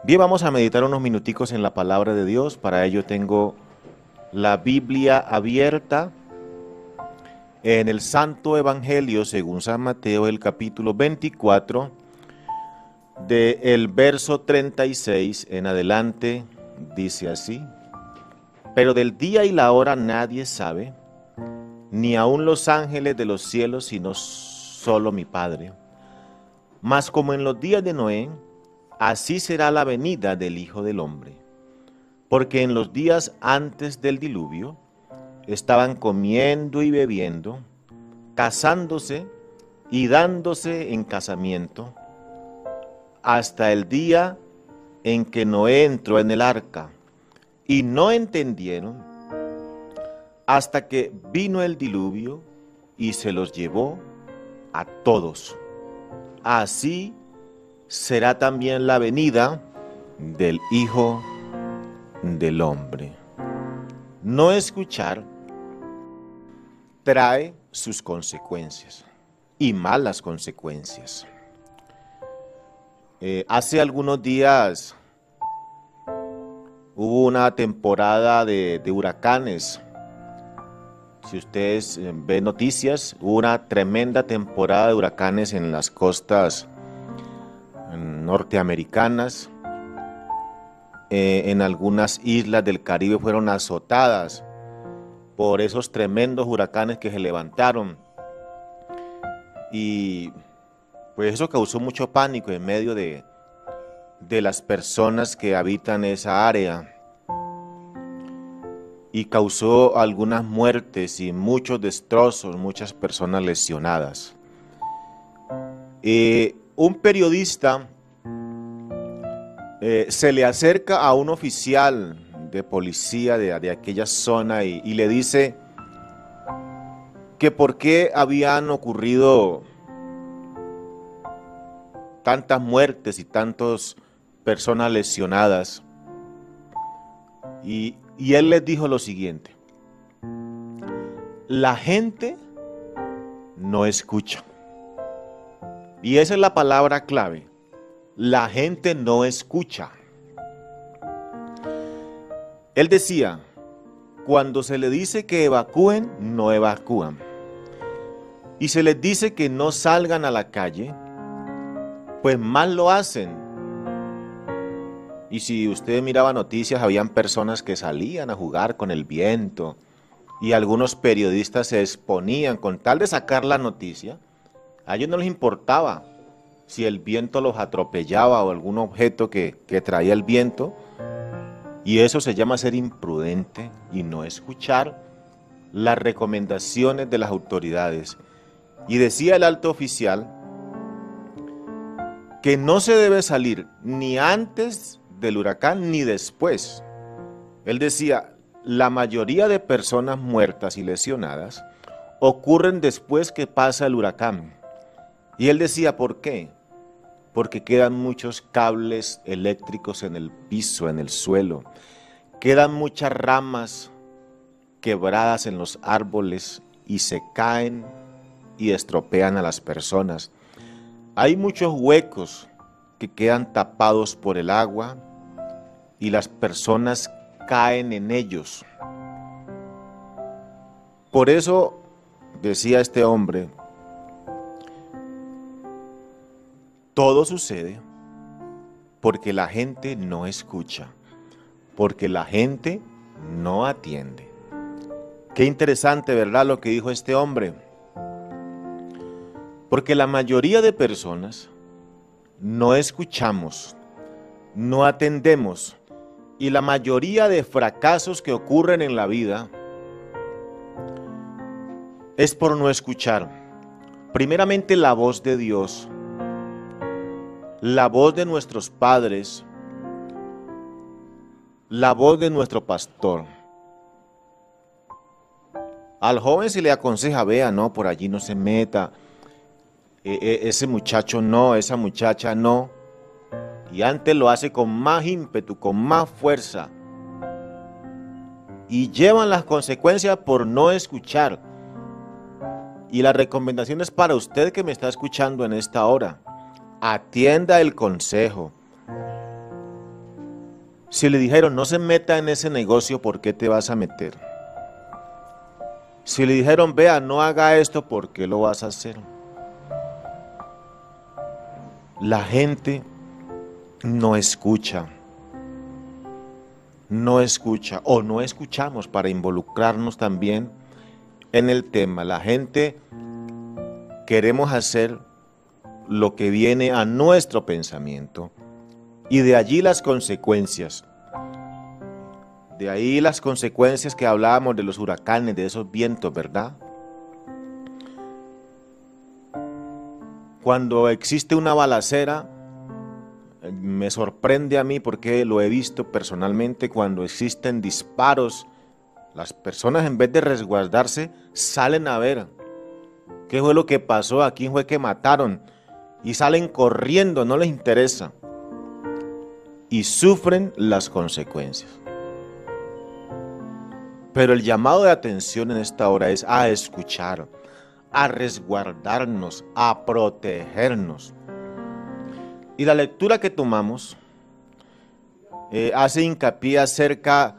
Bien, vamos a meditar unos minuticos en la palabra de Dios. Para ello tengo la Biblia abierta en el Santo Evangelio según San Mateo, el capítulo 24, del verso 36 en adelante, dice así: Pero del día y la hora nadie sabe, ni aun los ángeles de los cielos, sino solo mi Padre. Mas como en los días de Noé, así será la venida del Hijo del Hombre. Porque en los días antes del diluvio estaban comiendo y bebiendo, casándose y dándose en casamiento, hasta el día en que Noé entró en el arca, y no entendieron hasta que vino el diluvio y se los llevó a todos. Así será también la venida del Hijo del Hombre. No escuchar trae sus consecuencias, y malas consecuencias. Hace algunos días hubo una temporada de huracanes. Si ustedes ven noticias, hubo una tremenda temporada de huracanes en las costas norteamericanas. En algunas islas del Caribe fueron azotadas por esos tremendos huracanes que se levantaron. Y pues eso causó mucho pánico en medio de las personas que habitan esa área. Y causó algunas muertes y muchos destrozos, muchas personas lesionadas. Un periodista se le acerca a un oficial de policía de aquella zona y le dice que por qué habían ocurrido tantas muertes y tantas personas lesionadas. Y él les dijo lo siguiente: la gente no escucha. Y esa es la palabra clave. La gente no escucha. Él decía, cuando se le dice que evacúen, no evacúan. Y se les dice que no salgan a la calle, pues más lo hacen. Y si usted miraba noticias, habían personas que salían a jugar con el viento y algunos periodistas se exponían con tal de sacar la noticia. A ellos no les importaba si el viento los atropellaba o algún objeto que traía el viento. Y eso se llama ser imprudente y no escuchar las recomendaciones de las autoridades. Y decía el alto oficial que no se debe salir ni antes del huracán ni después. Él decía, la mayoría de personas muertas y lesionadas ocurren después que pasa el huracán. Y él decía, ¿por qué? Porque quedan muchos cables eléctricos en el piso, en el suelo. Quedan muchas ramas quebradas en los árboles y se caen y estropean a las personas. Hay muchos huecos que quedan tapados por el agua y las personas caen en ellos. Por eso, decía este hombre, todo sucede porque la gente no escucha, porque la gente no atiende. Qué interesante, ¿verdad?, lo que dijo este hombre. Porque la mayoría de personas no escuchamos, no atendemos, y la mayoría de fracasos que ocurren en la vida es por no escuchar. Primeramente la voz de Dios, la voz de nuestros padres, la voz de nuestro pastor. Al joven se le aconseja, vea, no, por allí no se meta, ese muchacho no, esa muchacha no. Y antes lo hace con más ímpetu, con más fuerza. Y llevan las consecuencias por no escuchar. Y la recomendación es para usted que me está escuchando en esta hora. Atienda el consejo. Si le dijeron, no se meta en ese negocio, ¿por qué te vas a meter? Si le dijeron, vea, no haga esto, ¿por qué lo vas a hacer? La gente no escucha. No escucha o no escuchamos para involucrarnos también en el tema. La gente queremos hacer lo que viene a nuestro pensamiento y de allí las consecuencias. De ahí las consecuencias que hablábamos de los huracanes, de esos vientos, ¿verdad? Cuando existe una balacera, me sorprende a mí porque lo he visto personalmente, cuando existen disparos, las personas en vez de resguardarse salen a ver qué fue lo que pasó, a quién fue que mataron y salen corriendo, no les interesa y sufren las consecuencias. Pero el llamado de atención en esta hora es a escuchar, a resguardarnos, a protegernos. Y la lectura que tomamos hace hincapié acerca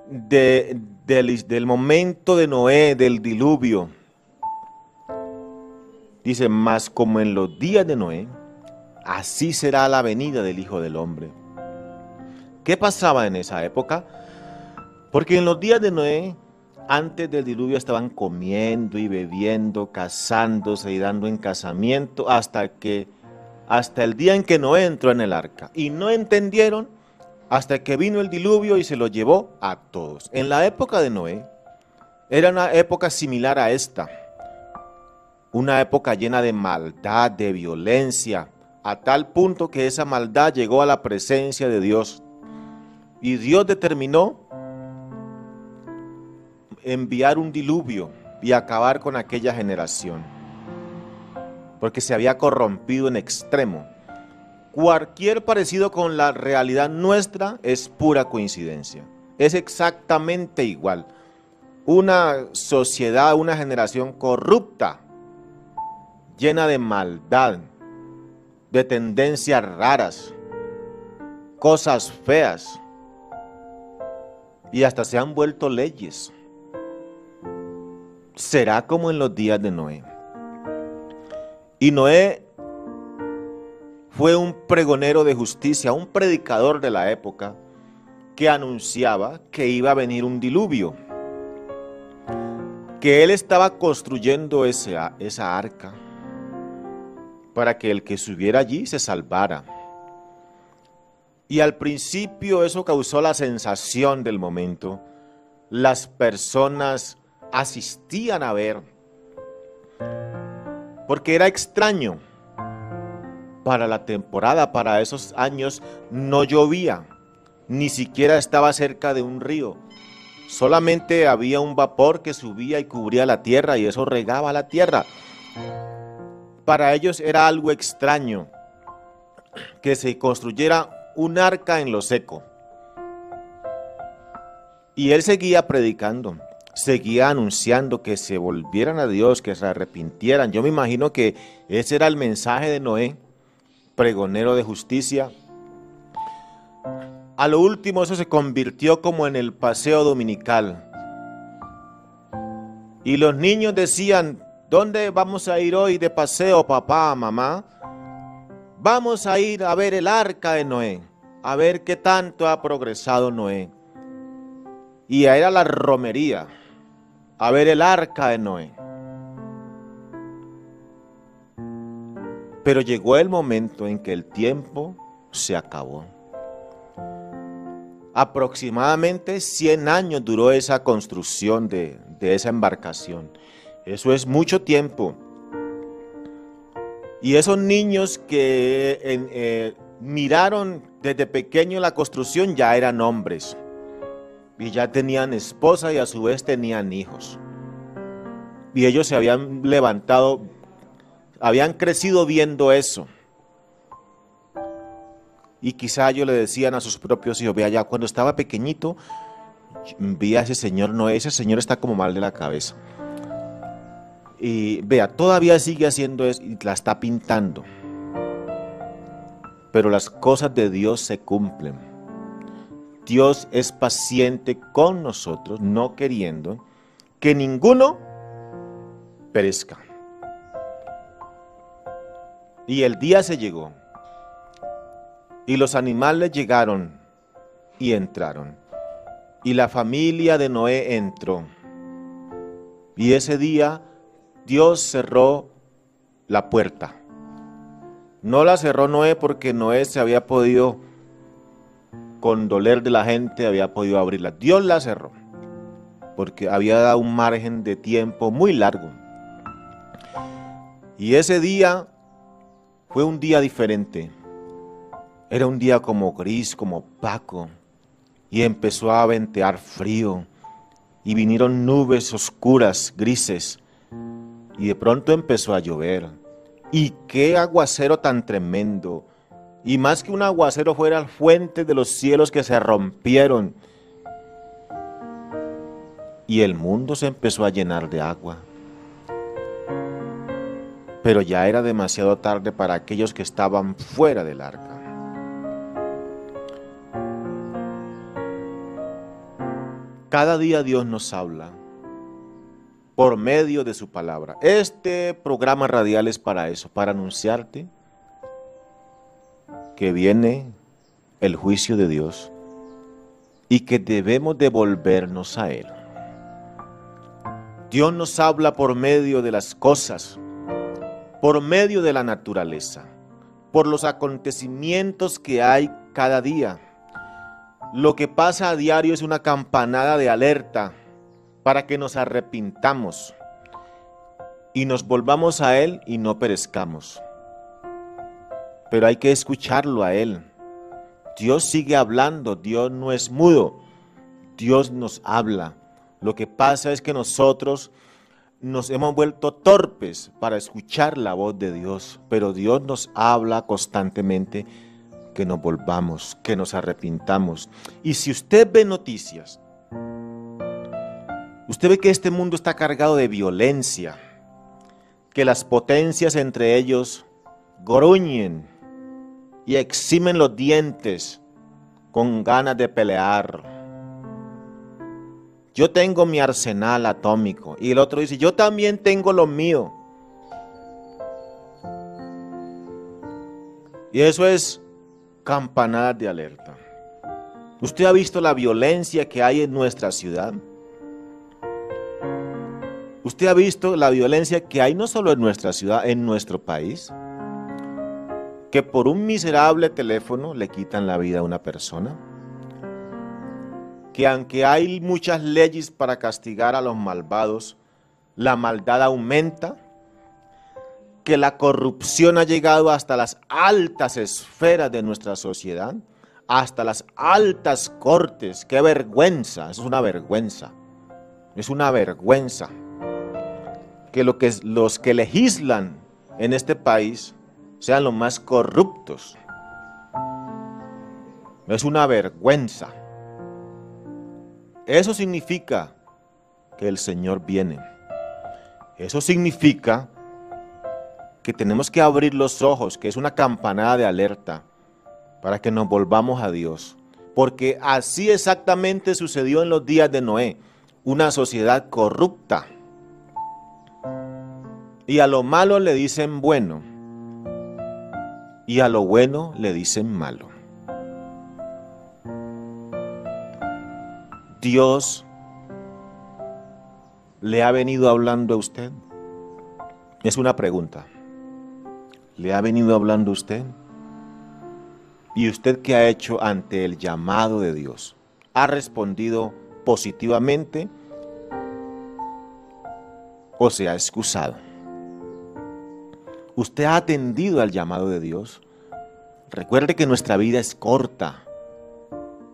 del momento de Noé, del diluvio. Dice, mas como en los días de Noé, así será la venida del Hijo del Hombre. ¿Qué pasaba en esa época? Porque en los días de Noé, antes del diluvio estaban comiendo y bebiendo, casándose y dando en casamiento hasta el día en que Noé entró en el arca. Y no entendieron hasta que vino el diluvio y se lo llevó a todos. En la época de Noé, era una época similar a esta. Una época llena de maldad, de violencia, a tal punto que esa maldad llegó a la presencia de Dios. Y Dios determinó enviar un diluvio y acabar con aquella generación, porque se había corrompido en extremo. Cualquier parecido con la realidad nuestra es pura coincidencia. Es exactamente igual. Una sociedad, una generación corrupta, llena de maldad, de tendencias raras, cosas feas, y hasta se han vuelto leyes. Será como en los días de Noé. Y Noé fue un pregonero de justicia, un predicador de la época que anunciaba que iba a venir un diluvio, que él estaba construyendo esa arca para que el que subiera allí se salvara. Y al principio eso causó la sensación del momento. Las personas asistían a ver, porque era extraño. Para la temporada, para esos años, no llovía, ni siquiera estaba cerca de un río. Solamente había un vapor que subía y cubría la tierra y eso regaba la tierra. Para ellos era algo extraño que se construyera un arca en lo seco. Y él seguía predicando, seguía anunciando que se volvieran a Dios, que se arrepintieran. Yo me imagino que ese era el mensaje de Noé, pregonero de justicia. A lo último eso se convirtió como en el paseo dominical. Y los niños decían, ¿dónde vamos a ir hoy de paseo, papá, mamá? Vamos a ir a ver el arca de Noé, a ver qué tanto ha progresado Noé. Y era la romería, a ver el arca de Noé. Pero llegó el momento en que el tiempo se acabó. Aproximadamente 100 años duró esa construcción de esa embarcación. Eso es mucho tiempo. Y esos niños que miraron desde pequeño la construcción ya eran hombres. Y ya tenían esposa y a su vez tenían hijos. Y ellos se habían levantado, habían crecido viendo eso. Y quizá ellos le decían a sus propios hijos, vea ya, cuando estaba pequeñito, vi a ese señor Noé, ese señor está como mal de la cabeza. Y vea, todavía sigue haciendo eso y la está pintando. Pero las cosas de Dios se cumplen. Dios es paciente con nosotros, no queriendo que ninguno perezca. Y el día se llegó, y los animales llegaron y entraron, y la familia de Noé entró. Y ese día Dios cerró la puerta. No la cerró Noé porque Noé se había podido condoler de la gente, había podido abrirla. Dios la cerró porque había dado un margen de tiempo muy largo. Y ese día fue un día diferente. Era un día como gris, como opaco, y empezó a ventear frío, y vinieron nubes oscuras, grises, y de pronto empezó a llover. Y qué aguacero tan tremendo, y más que un aguacero fuera fuentes de los cielos que se rompieron, y el mundo se empezó a llenar de agua. Pero ya era demasiado tarde para aquellos que estaban fuera del arca. Cada día Dios nos habla por medio de su palabra. Este programa radial es para eso, para anunciarte que viene el juicio de Dios y que debemos devolvernos a Él. Dios nos habla por medio de las cosas, por medio de la naturaleza, por los acontecimientos que hay cada día. Lo que pasa a diario es una campanada de alerta para que nos arrepintamos y nos volvamos a Él y no perezcamos. Pero hay que escucharlo a Él. Dios sigue hablando, Dios no es mudo, Dios nos habla. Lo que pasa es que nosotros nos hemos vuelto torpes para escuchar la voz de Dios, pero Dios nos habla constantemente que nos volvamos, que nos arrepintamos. Y si usted ve noticias, usted ve que este mundo está cargado de violencia, que las potencias entre ellos gruñen y eximen los dientes con ganas de pelear. Yo tengo mi arsenal atómico, y el otro dice, yo también tengo lo mío. Y eso es campanadas de alerta. ¿Usted ha visto la violencia que hay en nuestra ciudad? ¿Usted ha visto la violencia que hay no solo en nuestra ciudad, en nuestro país? Que por un miserable teléfono le quitan la vida a una persona. Que aunque hay muchas leyes para castigar a los malvados, la maldad aumenta. Que la corrupción ha llegado hasta las altas esferas de nuestra sociedad, hasta las altas cortes. ¡Qué vergüenza! Eso es una vergüenza. Es una vergüenza que los que legislan en este país sean los más corruptos. Es una vergüenza. Eso significa que el Señor viene. Eso significa que tenemos que abrir los ojos, que es una campanada de alerta para que nos volvamos a Dios. Porque así exactamente sucedió en los días de Noé, una sociedad corrupta. Y a lo malo le dicen bueno, y a lo bueno le dicen malo. Dios le ha venido hablando a usted. Es una pregunta. ¿Le ha venido hablando a usted? ¿Y usted qué ha hecho ante el llamado de Dios? ¿Ha respondido positivamente o se ha excusado? ¿Usted ha atendido al llamado de Dios? Recuerde que nuestra vida es corta.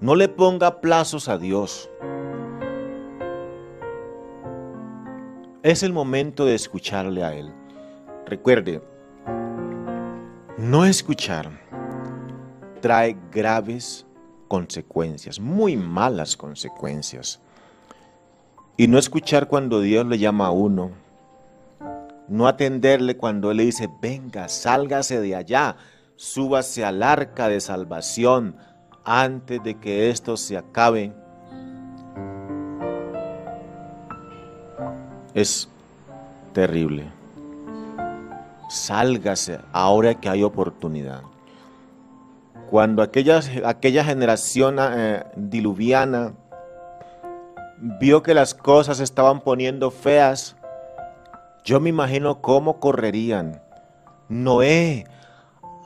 No le ponga plazos a Dios. Es el momento de escucharle a Él. Recuerde, no escuchar trae graves consecuencias, muy malas consecuencias. Y no escuchar cuando Dios le llama a uno, no atenderle cuando Él le dice, venga, sálgase de allá, súbase al arca de salvación, antes de que esto se acabe, es terrible. Sálgase ahora que hay oportunidad. Cuando aquella generación diluviana vio que las cosas se estaban poniendo feas, yo me imagino cómo correrían. Noé,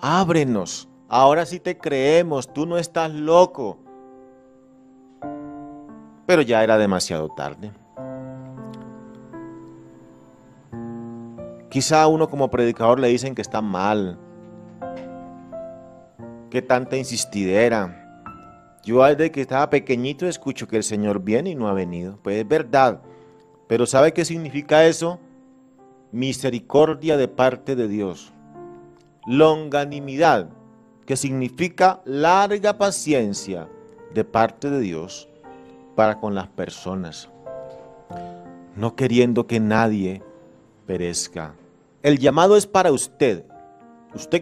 ábrenos, ahora sí te creemos, tú no estás loco. Pero ya era demasiado tarde. Quizá a uno como predicador le dicen que está mal, que tanta insistidera. Yo desde que estaba pequeñito escucho que el Señor viene y no ha venido. Pues es verdad, pero ¿sabe qué significa eso? Misericordia de parte de Dios. Longanimidad, que significa larga paciencia de parte de Dios para con las personas, no queriendo que nadie perezca. El llamado es para usted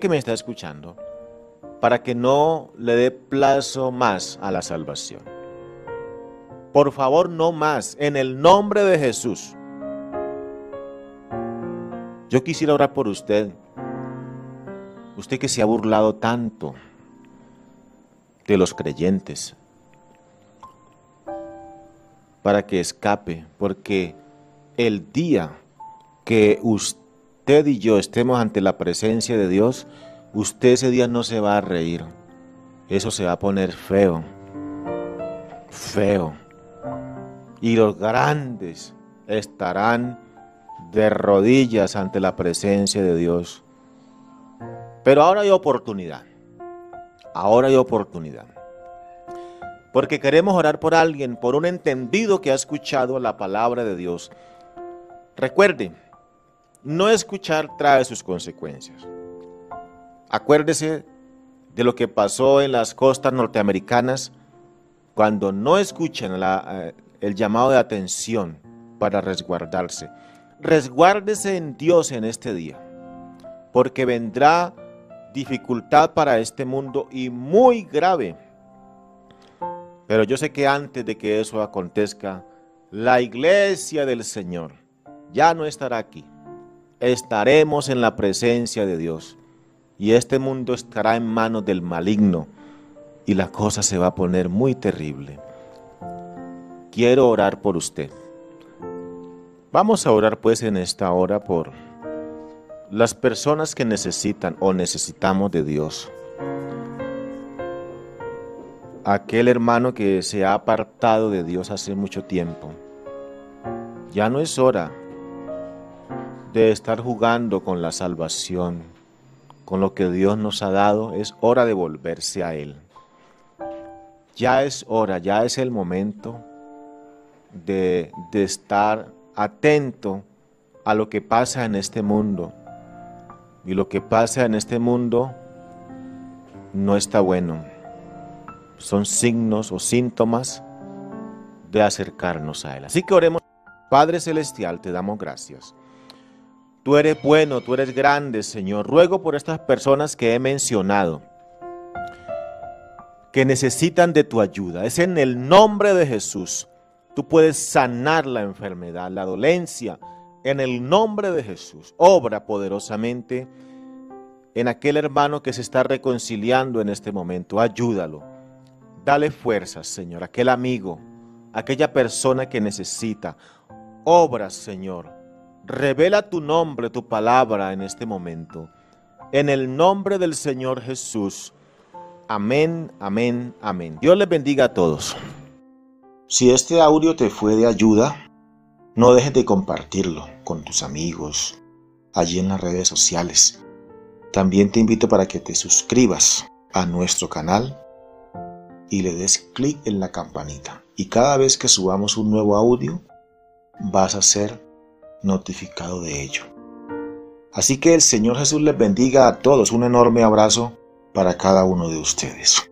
que me está escuchando, para que no le dé plazo más a la salvación. Por favor, no más, en el nombre de Jesús. Yo quisiera orar por usted que se ha burlado tanto de los creyentes, para que escape, porque el día que usted y yo estemos ante la presencia de Dios, usted ese día no se va a reír. Eso se va a poner feo. Feo. Y los grandes estarán de rodillas ante la presencia de Dios. Pero ahora hay oportunidad. Ahora hay oportunidad. Porque queremos orar por alguien, por un entendido que ha escuchado la palabra de Dios. Recuerde, no escuchar trae sus consecuencias. Acuérdese de lo que pasó en las costas norteamericanas cuando no escuchan el llamado de atención para resguardarse. Resguárdese en Dios en este día, porque vendrá dificultad para este mundo y muy grave. Pero yo sé que antes de que eso acontezca, la iglesia del Señor ya no estará aquí. Estaremos en la presencia de Dios. Y este mundo estará en manos del maligno y la cosa se va a poner muy terrible. Quiero orar por usted. Vamos a orar pues en esta hora por las personas que necesitan o necesitamos de Dios. Aquel hermano que se ha apartado de Dios hace mucho tiempo. Ya no es hora de estar jugando con la salvación, con lo que Dios nos ha dado. Es hora de volverse a Él. Ya es hora, ya es el momento de estar atento a lo que pasa en este mundo. Y lo que pasa en este mundo no está bueno. Son signos o síntomas de acercarnos a Él. Así que oremos. Padre Celestial, te damos gracias. Tú eres bueno, tú eres grande, Señor. Ruego por estas personas que he mencionado, que necesitan de tu ayuda. Es en el nombre de Jesús. Tú puedes sanar la enfermedad, la dolencia. En el nombre de Jesús, obra poderosamente en aquel hermano que se está reconciliando en este momento. Ayúdalo. Dale fuerzas, Señor, a aquel amigo, a aquella persona que necesita. Obra, Señor. Revela tu nombre, tu palabra en este momento. En el nombre del Señor Jesús. Amén, amén, amén. Dios les bendiga a todos. Si este audio te fue de ayuda, no dejes de compartirlo con tus amigos, allí en las redes sociales. También te invito para que te suscribas a nuestro canal y le des clic en la campanita. Y cada vez que subamos un nuevo audio, vas a ser notificado de ello. Así que el Señor Jesús les bendiga a todos. Un enorme abrazo para cada uno de ustedes.